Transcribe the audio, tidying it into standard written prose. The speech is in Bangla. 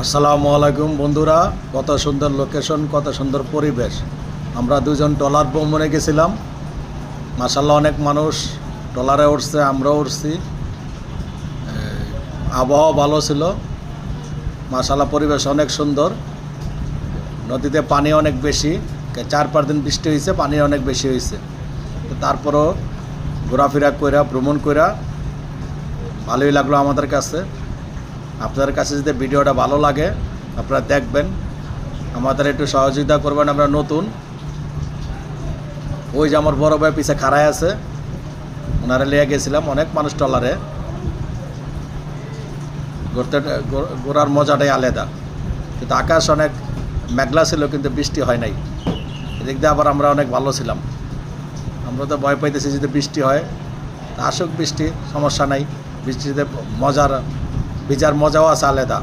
আসসালামু আলাইকুম বন্ধুরা, কত সুন্দর লোকেশন, কত সুন্দর পরিবেশ। আমরা দুজন ট্রলার ভ্রমণে গেছিলাম। মাশাআল্লাহ, অনেক মানুষ ট্রলারে উঠছে, আমরাও উঠছি। আবহাওয়া ভালো ছিল। মাশাআল্লাহ, পরিবেশ অনেক সুন্দর। নদীতে পানি অনেক বেশি, 4-5 দিন বৃষ্টি হয়েছে, পানি অনেক বেশি হয়েছে। তো তারপরও ঘোরাফেরা কইরা, ভ্রমণ কইরা ভালোই লাগলো আমাদের কাছে। আপনাদের কাছে যদি ভিডিওটা ভালো লাগে আপনারা দেখবেন, আমাদের একটু সহযোগিতা করবেন। আমরা নতুন, ওই যে আমার বড় ভাই পিছে খাড়ায় আছে, ওনারা লিয়ে গেছিলাম। অনেক মানুষ ট্রলারে ঘোরার মজাটাই আলাদা। কিন্তু আকাশ অনেক মেঘলা ছিল, কিন্তু বৃষ্টি হয় নাই। এদিক দিয়ে আবার আমরা অনেক ভালো ছিলাম। আমরা তো ভয় পাইতেছি যদি বৃষ্টি হয়। তা আসুক বৃষ্টি, সমস্যা নাই। বৃষ্টিতে ভিজার মজাও আছে আলাদা।